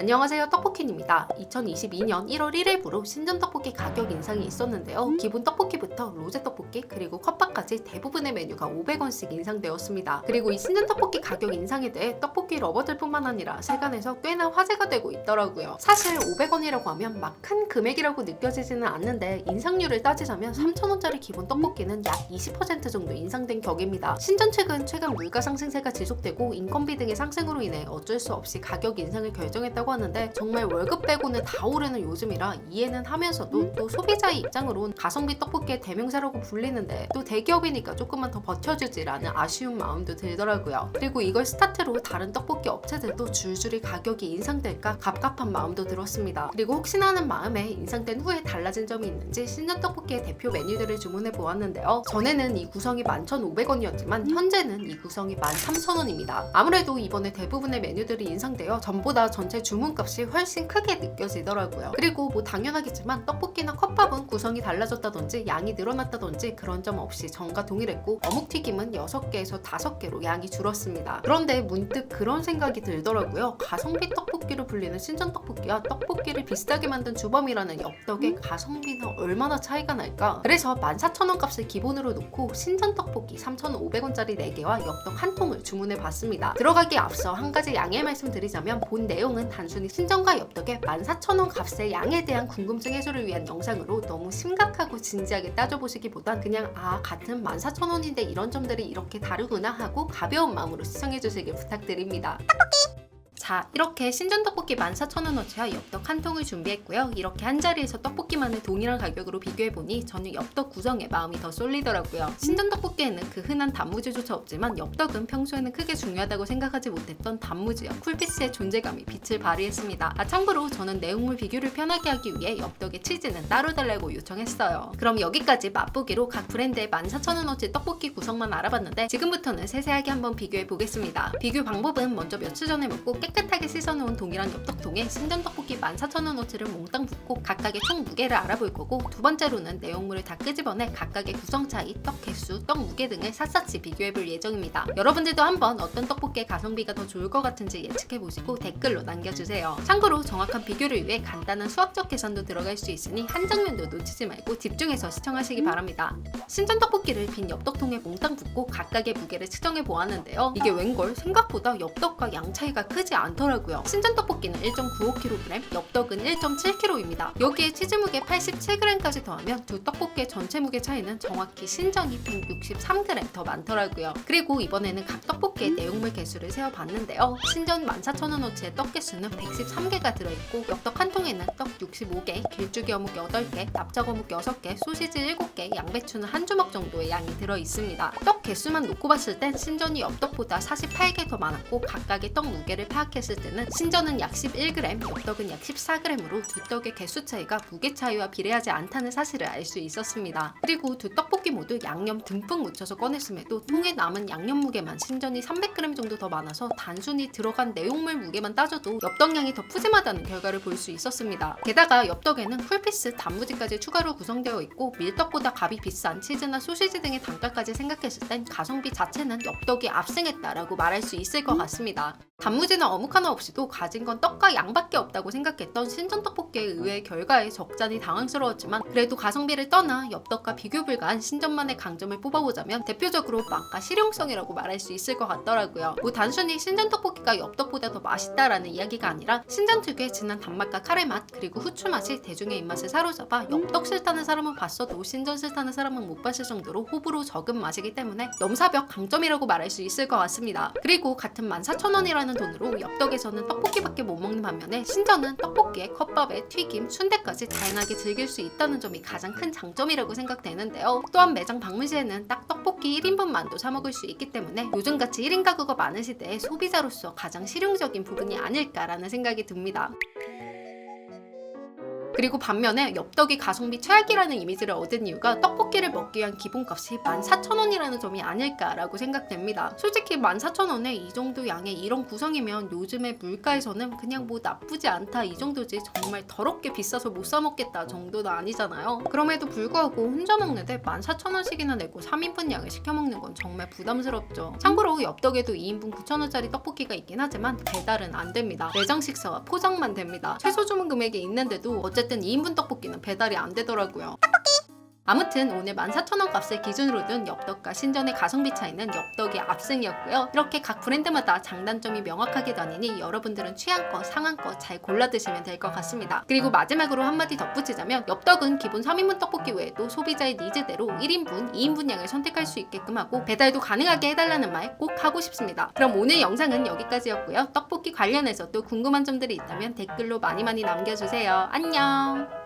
안녕하세요, 떡볶이입니다. 2022년 1월 1일부로 신전 떡볶이 가격 인상이 있었는데요. 기본 떡볶이부터 로제 떡볶이 그리고 컵밥까지 대부분의 메뉴가 500원씩 인상되었습니다. 그리고 이 신전 떡볶이 가격 인상에 대해 떡볶이 러버들뿐만 아니라 세간에서 꽤나 화제가 되고 있더라고요. 사실 500원이라고 하면 막 큰 금액이라고 느껴지지는 않는데 인상률을 따지자면 3,000원짜리 기본 떡볶이는 약 20% 정도 인상된 격입니다. 신전 측은 최근 물가 상승세가 지속되고 인건비 등의 상승으로 인해 어쩔 수 없이 가격 인상을 결정했다고 하는데 정말 월급 빼고는 다 오르는 요즘이라 이해는 하면서도 또 소비자의 입장으론 가성비 떡볶이의 대명사라고 불리는데 또 대기업이니까 조금만 더 버텨주지라는 아쉬운 마음도 들더라고요. 그리고 이걸 스타트로 다른 떡볶이 업체들도 줄줄이 가격이 인상될까 갑갑한 마음도 들었습니다. 그리고 혹시나 하는 마음에 인상된 후에 달라진 점이 있는지 신전 떡볶이의 대표 메뉴들을 주문해 보았는데요. 전에는 이 구성이 11,500원이었지만 현재는 이 구성이 13,000원입니다. 아무래도 이번에 대부분의 메뉴들이 인상되어 전보다 전체 주문값이 훨씬 크게 느껴지더라고요. 그리고 뭐 당연하겠지만 떡볶이나 컵밥은 구성이 달라졌다든지 양이 늘어났다든지 그런 점 없이 전과 동일했고 어묵튀김은 6개에서 5개로 양이 줄었습니다. 그런데 문득 그런 생각이 들더라고요. 가성비 떡볶이로 불리는 신전 떡볶이와 떡볶이를 비슷하게 만든 주범이라는 엽떡의 가성비는 얼마나 차이가 날까? 그래서 14,000원 값을 기본으로 놓고 신전 떡볶이 3,500원짜리 4개와 엽떡 한 통을 주문해 봤습니다. 들어가기에 앞서 한 가지 양해 말씀드리자면 본 내용은 단순히 신전과 엽떡의 14,000원 값의 양에 대한 궁금증 해소를 위한 영상으로 너무 심각하고 진지하게 따져보시기보단 그냥 같은 14,000원인데 이런 점들이 이렇게 다르구나 하고 가벼운 마음으로 시청해주시길 부탁드립니다. 자, 이렇게 신전 떡볶이 14,000원어치와 엽떡 한 통을 준비했고요. 이렇게 한 자리에서 떡볶이만을 동일한 가격으로 비교해보니 저는 엽떡 구성에 마음이 더 쏠리더라고요. 신전 떡볶이에는 그 흔한 단무지조차 없지만 엽떡은 평소에는 크게 중요하다고 생각하지 못했던 단무지와 쿨피스의 존재감이 빛을 발휘했습니다. 참고로 저는 내용물 비교를 편하게 하기 위해 엽떡의 치즈는 따로 달라고 요청했어요. 그럼 여기까지 맛보기로 각 브랜드의 14,000원어치 떡볶이 구성만 알아봤는데 지금부터는 세세하게 한번 비교해보겠습니다. 비교 방법은 먼저 며칠 전에 먹고 깨끗하게 씻어놓은 동일한 엽떡통에 신전 떡볶이 14,000원어치를 몽땅 붓고 각각의 총 무게를 알아볼 거고, 두 번째로는 내용물을 다 끄집어내 각각의 구성 차이, 떡 개수, 떡 무게 등을 샅샅이 비교해볼 예정입니다. 여러분들도 한번 어떤 떡볶이의 가성비가 더 좋을 것 같은지 예측해보시고 댓글로 남겨주세요. 참고로 정확한 비교를 위해 간단한 수학적 계산도 들어갈 수 있으니 한 장면도 놓치지 말고 집중해서 시청하시기 바랍니다. 신전 떡볶이를 빈 엽떡통에 몽땅 붓고 각각의 무게를 측정해 보았는데요. 이게 웬걸 생각보다 엽떡과 양 차이가 크지 않더라고요. 신전 떡볶이는 1.95kg, 엽떡은 1.7kg입니다. 여기에 치즈 무게 87g까지 더하면 두 떡볶이의 전체 무게 차이는 정확히 신전이 163g 더 많더라고요. 그리고 이번에는 각 떡볶이의 내용물 개수를 세어봤는데요. 신전 14,000원어치의 떡 개수는 113개가 들어있고 엽떡 한 통에는 떡 65개, 길쭉이 어묵 8개, 납작 어묵 6개, 소시지 7개, 양배추는 한 주먹 정도의 양이 들어있습니다. 떡 개수만 놓고 봤을 땐 신전이 엽떡보다 48개 더 많았고 각각의 떡 무게를 파악했을 때는 신전은 약 11g, 엽떡은 약 14g으로 두 떡의 개수 차이가 무게 차이와 비례하지 않다는 사실을 알 수 있었습니다. 그리고 두 떡볶이 모두 양념 듬뿍 묻혀서 꺼냈음에도 통에 남은 양념 무게만 신전이 300g 정도 더 많아서 단순히 들어간 내용물 무게만 따져도 엽떡 양이 더 푸짐하다는 결과를 볼 수 있었습니다. 게다가 엽떡에는 쿨피스, 단무지까지 추가로 구성되어 있고 밀떡보다 값이 비싼 치즈나 소시지 등의 단가까지 생각했을 땐 가성비 자체는 엽떡이 압승했다라고 말할 수 있을 것 같습니다. 단무지나 어묵 하나 없이도 가진 건 떡과 양밖에 없다고 생각했던 신전 떡볶이의 의외의 결과에 적잖이 당황스러웠지만 그래도 가성비를 떠나 엽떡과 비교 불가한 신전만의 강점을 뽑아보자면 대표적으로 맛과 실용성이라고 말할 수 있을 것 같더라고요. 뭐 단순히 신전 떡볶이가 엽떡보다 더 맛있다라는 이야기가 아니라 신전 특유의 진한 단맛과 카레 맛 그리고 후추 맛이 대중의 입맛을 사로잡아 엽떡 싫다는 사람은 봤어도 신전 싫다는 사람은 못 봤을 정도로 호불호 적은 맛이기 때문에 넘사벽 강점이라고 말할 수 있을 것 같습니다. 그리고 같은 14,000원이라는 돈으로 엽떡에서는 떡볶이밖에 못 먹는 반면에 신전은 떡볶이에 컵밥에 튀김, 순대까지 다양하게 즐길 수 있다는 점이 가장 큰 장점이라고 생각되는데요. 또한 매장 방문 시에는 딱 떡볶이 1인분만도 사 먹을 수 있기 때문에 요즘같이 1인 가구가 많은 시대에 소비자로서 가장 실용적인 부분이 아닐까라는 생각이 듭니다. 그리고 반면에 엽떡이 가성비 최악이라는 이미지를 얻은 이유가 떡볶이를 먹기 위한 기본값이 14,000원이라는 점이 아닐까라고 생각됩니다. 솔직히 14,000원에 이 정도 양의 이런 구성이면 요즘의 물가에서는 그냥 뭐 나쁘지 않다 이 정도지 정말 더럽게 비싸서 못 사 먹겠다 정도는 아니잖아요. 그럼에도 불구하고 혼자 먹는데 14,000원씩이나 내고 3인분 양을 시켜 먹는 건 정말 부담스럽죠. 참고로 엽떡에도 2인분 9,000원짜리 떡볶이가 있긴 하지만 배달은 안 됩니다. 매장 식사와 포장만 됩니다. 최소 주문 금액이 있는데도 어쨌든 2인분 떡볶이는 배달이 안 되더라고요. 아무튼 오늘 14,000원 값을 기준으로 둔 엽떡과 신전의 가성비 차이는 엽떡이 압승이었고요. 이렇게 각 브랜드마다 장단점이 명확하게 나뉘니 여러분들은 취향껏 상한껏 잘 골라 드시면 될 것 같습니다. 그리고 마지막으로 한마디 덧붙이자면 엽떡은 기본 3인분 떡볶이 외에도 소비자의 니즈대로 1인분, 2인분 양을 선택할 수 있게끔 하고 배달도 가능하게 해달라는 말 꼭 하고 싶습니다. 그럼 오늘 영상은 여기까지였고요. 떡볶이 관련해서 또 궁금한 점들이 있다면 댓글로 많이 남겨주세요. 안녕!